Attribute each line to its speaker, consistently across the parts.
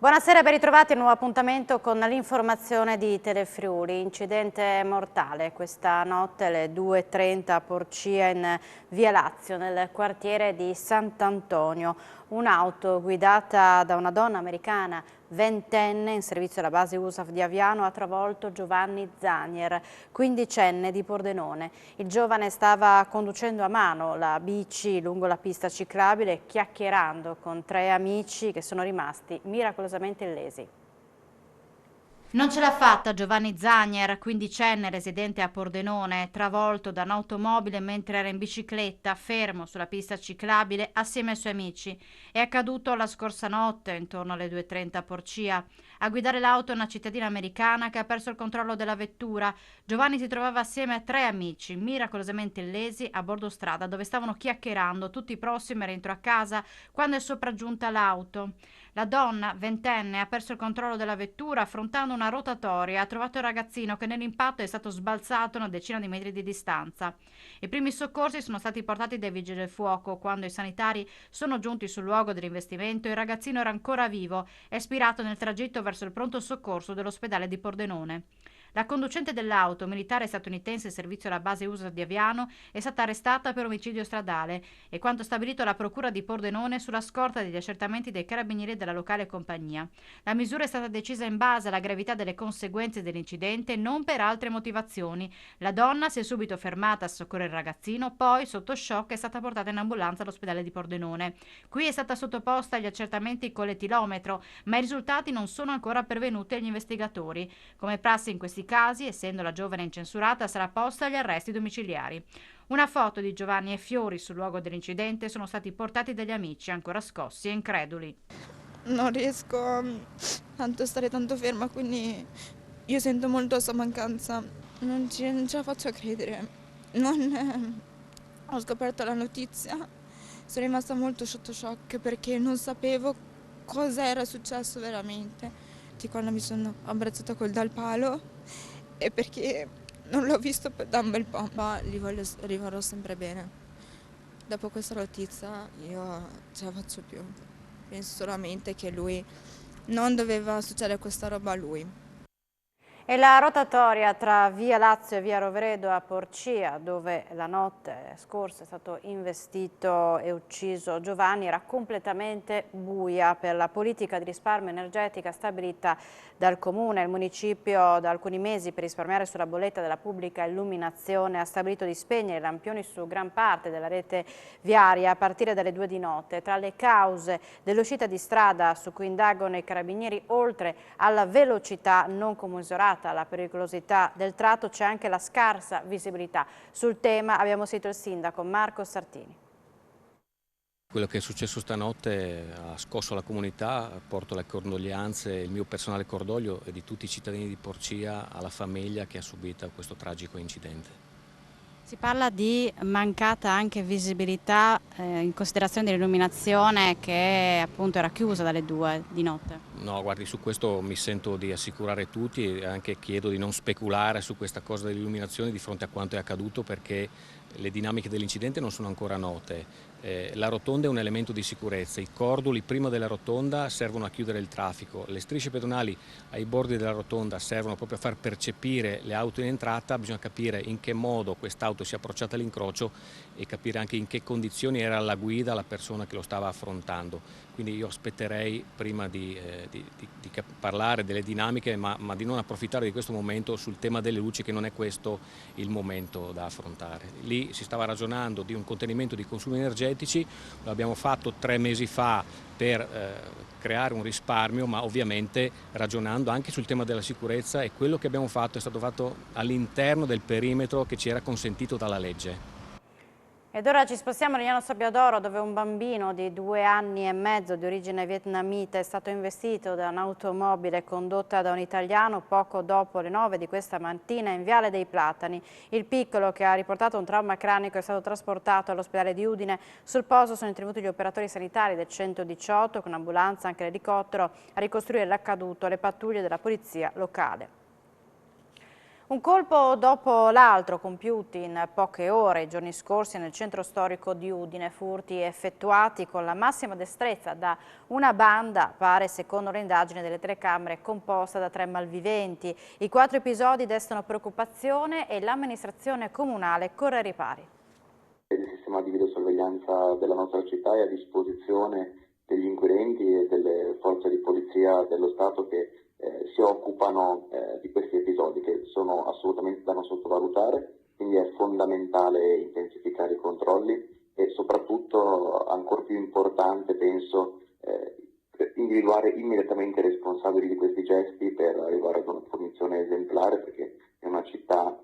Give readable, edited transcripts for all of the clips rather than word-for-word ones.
Speaker 1: Buonasera, ben ritrovati, nuovo appuntamento con l'informazione di Telefriuli. Incidente mortale questa notte alle 2:30 a Porcia in via Lazio, nel quartiere di Sant'Antonio. Un'auto guidata da una donna americana ventenne in servizio alla base USAF di Aviano ha travolto Giovanni Zanier, quindicenne di Pordenone. Il giovane stava conducendo a mano la bici lungo la pista ciclabile, chiacchierando con tre amici che sono rimasti miracolosamente illesi.
Speaker 2: Non ce l'ha fatta Giovanni Zanier, quindicenne residente a Pordenone, travolto da un'automobile mentre era in bicicletta, fermo sulla pista ciclabile assieme ai suoi amici. È accaduto la scorsa notte, intorno alle 2:30 a Porcia. A guidare l'auto è una cittadina americana che ha perso il controllo della vettura. Giovanni si trovava assieme a tre amici, miracolosamente illesi, a bordo strada, dove stavano chiacchierando, tutti prossimi a rientro a casa, quando è sopraggiunta l'auto. La donna, ventenne, ha perso il controllo della vettura affrontando una rotatoria e ha trovato il ragazzino che nell'impatto è stato sbalzato a una decina di metri di distanza. I primi soccorsi sono stati portati dai vigili del fuoco. Quando i sanitari sono giunti sul luogo dell'investimento, il ragazzino era ancora vivo e spirato nel tragitto verso il pronto soccorso dell'ospedale di Pordenone. La conducente dell'auto, militare statunitense in servizio alla base USA di Aviano, è stata arrestata per omicidio stradale e quanto stabilito la procura di Pordenone sulla scorta degli accertamenti dei carabinieri della locale compagnia. La misura è stata decisa in base alla gravità delle conseguenze dell'incidente e non per altre motivazioni. La donna si è subito fermata a soccorrere il ragazzino, poi, sotto shock, è stata portata in ambulanza all'ospedale di Pordenone. Qui è stata sottoposta agli accertamenti con l'etilometro, ma i risultati non sono ancora pervenuti agli investigatori. Come prassi in questi casi, essendo la giovane incensurata, sarà posta agli arresti domiciliari. Una foto di Giovanni e fiori sul luogo dell'incidente sono stati portati dagli amici, ancora scossi e increduli.
Speaker 3: Non riesco tanto a stare tanto ferma, quindi io sento molto questa mancanza. Non ce la faccio a credere. Ho scoperto la notizia, sono rimasta molto sotto shock perché non sapevo cosa era successo veramente. Di quando mi sono abbracciata col dal palo e perché non l'ho visto da un bel po', ma li vorrò sempre bene. Dopo questa notizia io non ce la faccio più. Penso solamente che lui non doveva succedere questa roba a lui.
Speaker 1: E la rotatoria tra via Lazio e via Roveredo a Porcia, dove la notte scorsa è stato investito e ucciso Giovanni, era completamente buia per la politica di risparmio energetica stabilita dal Comune. Il municipio da alcuni mesi, per risparmiare sulla bolletta della pubblica illuminazione, ha stabilito di spegnere i lampioni su gran parte della rete viaria a partire dalle 2 di notte. Tra le cause dell'uscita di strada su cui indagano i carabinieri, oltre alla velocità non commisurata alla pericolosità del tratto, c'è anche la scarsa visibilità. Sul tema abbiamo sentito il sindaco Marco Sartini.
Speaker 4: Quello che è successo stanotte ha scosso la comunità, porto le condoglianze, il mio personale cordoglio e di tutti i cittadini di Porcia alla famiglia che ha subito questo tragico incidente.
Speaker 2: Si parla di mancata anche visibilità in considerazione dell'illuminazione che appunto era chiusa dalle 2 di notte.
Speaker 4: No, guardi, su questo mi sento di assicurare tutti e anche chiedo di non speculare su questa cosa dell'illuminazione di fronte a quanto è accaduto perché le dinamiche dell'incidente non sono ancora note. La rotonda è un elemento di sicurezza, i cordoli prima della rotonda servono a chiudere il traffico, le strisce pedonali ai bordi della rotonda servono proprio a far percepire le auto in entrata, bisogna capire in che modo quest'auto si è approcciata all'incrocio e capire anche in che condizioni era alla guida la persona che lo stava affrontando. Quindi io aspetterei prima di parlare delle dinamiche ma di non approfittare di questo momento sul tema delle luci, che non è questo il momento da affrontare. Lì si stava ragionando di un contenimento di consumi energetici, lo abbiamo fatto 3 mesi fa per creare un risparmio, ma ovviamente ragionando anche sul tema della sicurezza, e quello che abbiamo fatto è stato fatto all'interno del perimetro che ci era consentito dalla legge.
Speaker 1: Ed ora ci spostiamo a Lignano Sabbiadoro, dove un bambino di 2 anni e mezzo di origine vietnamita è stato investito da un'automobile condotta da un italiano poco dopo le 9 di questa mattina in Viale dei Platani. Il piccolo, che ha riportato un trauma cranico, è stato trasportato all'ospedale di Udine. Sul posto sono intervenuti gli operatori sanitari del 118 con ambulanza, anche l'elicottero, a ricostruire l'accaduto, le pattuglie della polizia locale. Un colpo dopo l'altro compiuti in poche ore i giorni scorsi nel centro storico di Udine, furti effettuati con la massima destrezza da una banda, pare secondo le indagini delle telecamere, composta da 3 malviventi. I 4 episodi destano preoccupazione e l'amministrazione comunale corre ai ripari.
Speaker 5: Il sistema di videosorveglianza della nostra città è a disposizione degli inquirenti e delle forze di polizia dello Stato che si occupano di questi episodi che sono assolutamente da non sottovalutare, quindi è fondamentale intensificare i controlli e soprattutto, ancora più importante penso, individuare immediatamente i responsabili di questi gesti per arrivare ad una punizione esemplare, perché in una città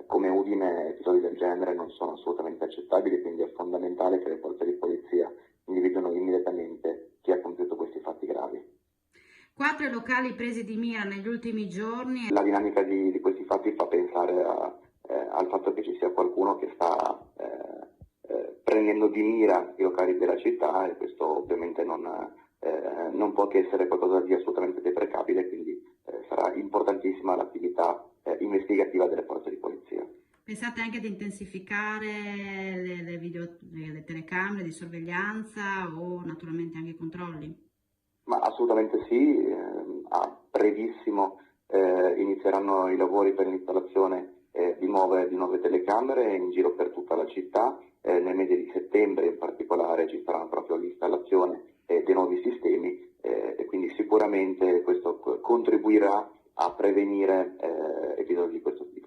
Speaker 5: come Udine episodi del genere non sono assolutamente accettabili, quindi è fondamentale che le forze di polizia individuino immediatamente chi ha compiuto questi fatti gravi.
Speaker 2: 4 locali presi di mira negli ultimi giorni.
Speaker 5: La dinamica di questi fatti fa pensare al fatto che ci sia qualcuno che sta prendendo di mira i locali della città, e questo ovviamente non può che essere qualcosa di assolutamente deprecabile, quindi sarà importantissima l'attività investigativa delle forze di polizia.
Speaker 2: Pensate anche di intensificare le telecamere di sorveglianza o naturalmente anche i controlli?
Speaker 5: Ma assolutamente sì, a brevissimo inizieranno i lavori per l'installazione di nuove telecamere in giro per tutta la città. Nel mese di settembre in particolare ci sarà proprio l'installazione dei nuovi sistemi e quindi sicuramente questo contribuirà a prevenire episodi di questo tipo.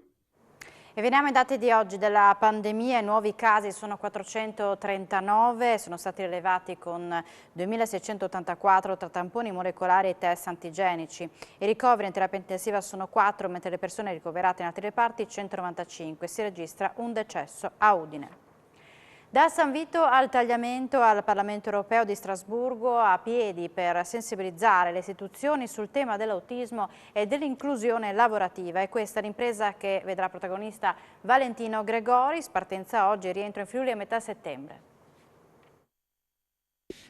Speaker 1: E veniamo ai dati di oggi della pandemia. I nuovi casi sono 439, sono stati rilevati con 2.684 tra tamponi molecolari e test antigenici. I ricoveri in terapia intensiva sono 4, mentre le persone ricoverate in altri reparti 195. Si registra un decesso a Udine. Da San Vito al tagliamento al Parlamento europeo di Strasburgo a piedi per sensibilizzare le istituzioni sul tema dell'autismo e dell'inclusione lavorativa. E questa è l'impresa che vedrà protagonista Valentino Gregoris, partenza oggi e rientro in Friuli a metà settembre.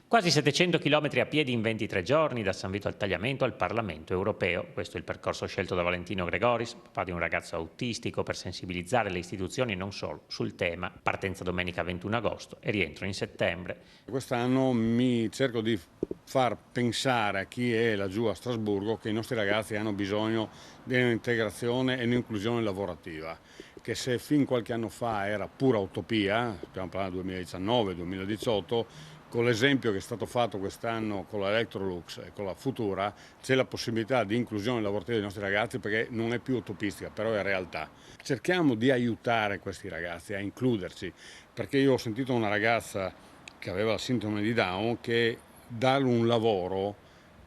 Speaker 6: Quasi 700 km a piedi in 23 giorni, da San Vito al tagliamento al Parlamento europeo. Questo è il percorso scelto da Valentino Gregoris, papà di un ragazzo autistico, per sensibilizzare le istituzioni non solo sul tema. Partenza domenica 21 agosto e rientro in settembre.
Speaker 7: Quest'anno mi cerco di far pensare a chi è laggiù a Strasburgo che i nostri ragazzi hanno bisogno di un'integrazione e un'inclusione lavorativa, che se fin qualche anno fa era pura utopia, stiamo parlando del 2019-2018, con l'esempio che è stato fatto quest'anno con la Electrolux e con la Futura, c'è la possibilità di inclusione lavorativa dei nostri ragazzi, perché non è più utopistica, però è realtà. Cerchiamo di aiutare questi ragazzi a includersi, perché io ho sentito una ragazza che aveva la sindrome di Down che darle un lavoro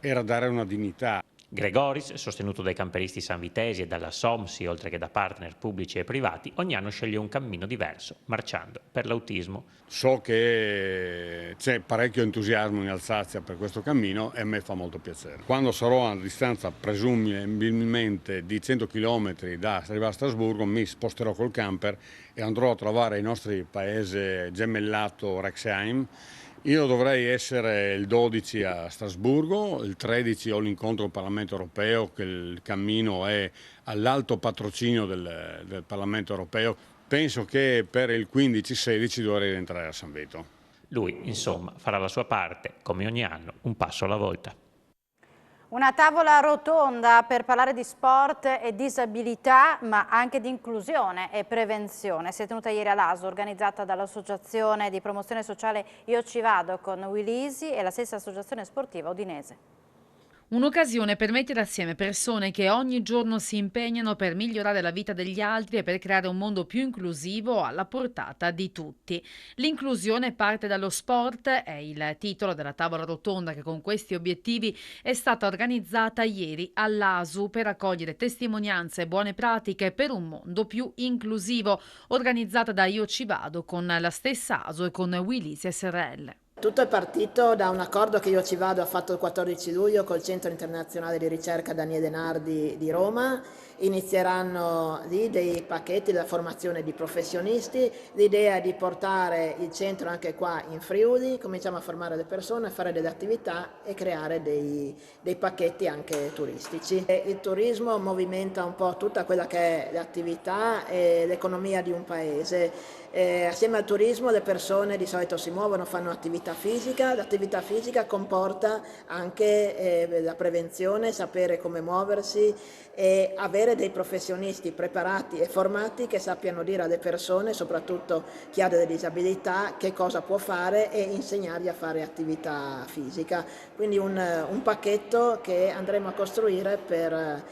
Speaker 7: era dare una dignità.
Speaker 6: Gregoris, sostenuto dai camperisti sanvitesi e dalla SOMSI, oltre che da partner pubblici e privati, ogni anno sceglie un cammino diverso, marciando per l'autismo.
Speaker 7: So che c'è parecchio entusiasmo in Alsazia per questo cammino e a me fa molto piacere. Quando sarò a distanza presumibilmente di 100 km da arrivare a Strasburgo, mi sposterò col camper e andrò a trovare il nostro paese gemellato Rexheim. Io dovrei essere il 12 a Strasburgo, il 13 ho l'incontro al Parlamento europeo, che il cammino è all'alto patrocinio del Parlamento europeo. Penso che per il 15-16 dovrei rientrare a San Vito.
Speaker 6: Lui, insomma, farà la sua parte, come ogni anno, un passo alla volta.
Speaker 1: Una tavola rotonda per parlare di sport e disabilità, ma anche di inclusione e prevenzione. Si è tenuta ieri all'ASO, organizzata dall'Associazione di Promozione Sociale Io Ci Vado con Willisi e la stessa associazione sportiva udinese.
Speaker 8: Un'occasione per mettere assieme persone che ogni giorno si impegnano per migliorare la vita degli altri e per creare un mondo più inclusivo alla portata di tutti. L'inclusione parte dallo sport è il titolo della tavola rotonda che con questi obiettivi è stata organizzata ieri all'ASU per raccogliere testimonianze e buone pratiche per un mondo più inclusivo, organizzata da Io Ci Vado con la stessa ASU e con Willisi SRL.
Speaker 9: Tutto è partito da un accordo che Io Ci Vado ha fatto il 14 luglio col Centro Internazionale di Ricerca Daniele Denardi di Roma inizieranno lì dei pacchetti della formazione di professionisti. L'idea è di portare il centro anche qua in Friuli, cominciamo a formare le persone, fare delle attività e creare dei pacchetti anche turistici. Il turismo movimenta un po' tutta quella che è l'attività e l'economia di un paese. Assieme al turismo le persone di solito si muovono, fanno attività fisica, l'attività fisica comporta anche la prevenzione, sapere come muoversi e avere dei professionisti preparati e formati che sappiano dire alle persone, soprattutto chi ha delle disabilità, che cosa può fare e insegnargli a fare attività fisica. Quindi un pacchetto che andremo a costruire per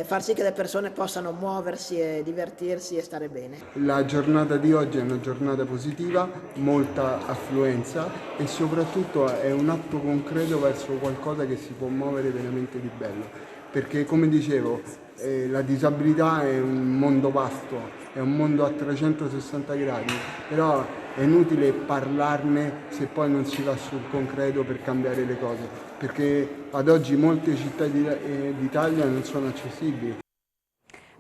Speaker 9: far sì che le persone possano muoversi e divertirsi e stare bene.
Speaker 10: La giornata di oggi è una giornata positiva, molta affluenza e soprattutto è un atto concreto verso qualcosa che si può muovere veramente di bello. Perché come dicevo, la disabilità è un mondo vasto, è un mondo a 360 gradi, però è inutile parlarne se poi non si va sul concreto per cambiare le cose, perché ad oggi molte città d'Italia non sono accessibili.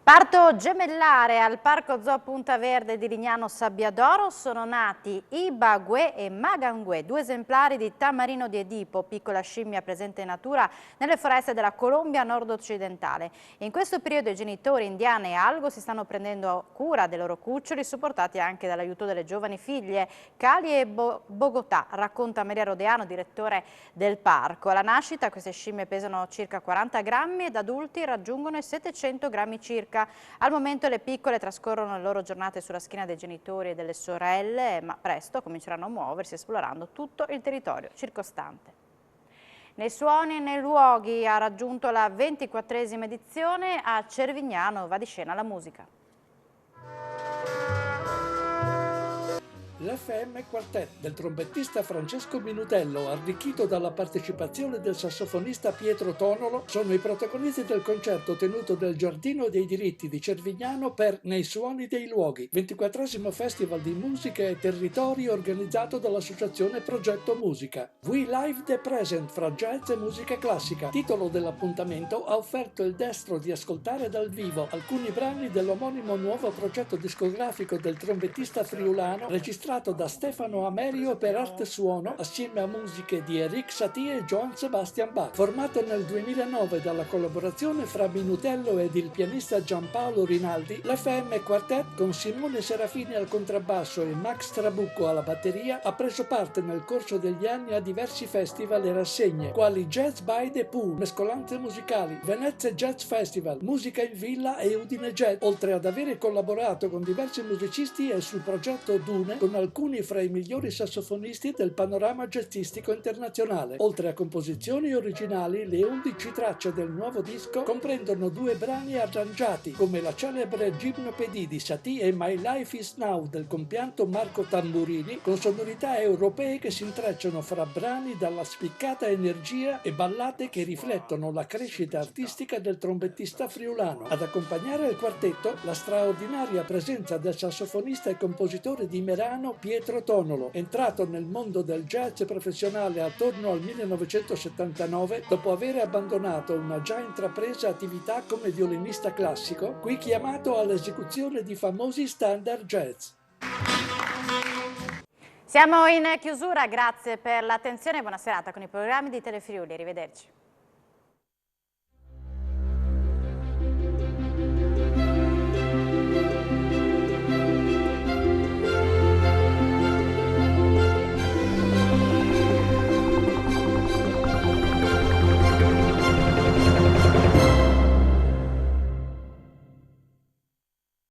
Speaker 1: Parto gemellare al Parco Zoo Punta Verde di Lignano Sabbiadoro sono nati Ibagué e Magangué, 2 esemplari di tamarino di Edipo, piccola scimmia presente in natura nelle foreste della Colombia nord-occidentale. In questo periodo i genitori Indiana e Algo si stanno prendendo cura dei loro cuccioli, supportati anche dall'aiuto delle giovani figlie Cali e Bogotà, racconta Maria Rodeano, direttore del parco. Alla nascita queste scimmie pesano circa 40 grammi ed adulti raggiungono i 700 grammi circa. Al momento le piccole trascorrono le loro giornate sulla schiena dei genitori e delle sorelle, ma presto cominceranno a muoversi esplorando tutto il territorio circostante. Nei suoni e nei luoghi ha raggiunto la 24esima edizione, a Cervignano va di scena la musica.
Speaker 11: L'FM Quartet del trombettista Francesco Minutello, arricchito dalla partecipazione del sassofonista Pietro Tonolo, sono i protagonisti del concerto tenuto nel Giardino dei Diritti di Cervignano per Nei Suoni dei Luoghi, 24esimo Festival di Musica e Territori organizzato dall'associazione Progetto Musica. We Live the Present fra jazz e musica classica. Titolo dell'appuntamento ha offerto il destro di ascoltare dal vivo alcuni brani dell'omonimo nuovo progetto discografico del trombettista friulano registrato da Stefano Amerio per Arte Suono assieme a musiche di Eric Satie e Johann Sebastian Bach. Formato nel 2009 dalla collaborazione fra Minutello ed il pianista Giampaolo Rinaldi, l'FM Quartet con Simone Serafini al contrabbasso e Max Trabucco alla batteria ha preso parte nel corso degli anni a diversi festival e rassegne, quali Jazz by the Pool, mescolanze musicali, Venezia Jazz Festival, Musica in Villa e Udine Jazz, oltre ad avere collaborato con diversi musicisti e sul progetto Dune con alcuni fra i migliori sassofonisti del panorama jazzistico internazionale. Oltre a composizioni originali, le 11 tracce del nuovo disco comprendono 2 brani arrangiati, come la celebre Gymnopédie di Satie e My Life is Now del compianto Marco Tamburini, con sonorità europee che si intrecciano fra brani dalla spiccata energia e ballate che riflettono la crescita artistica del trombettista friulano. Ad accompagnare il quartetto, la straordinaria presenza del sassofonista e compositore di Merano Pietro Tonolo, entrato nel mondo del jazz professionale attorno al 1979 dopo aver abbandonato una già intrapresa attività come violinista classico, qui chiamato all'esecuzione di famosi standard jazz.
Speaker 1: Siamo in chiusura, grazie per l'attenzione e buona serata con i programmi di Telefriuli, arrivederci.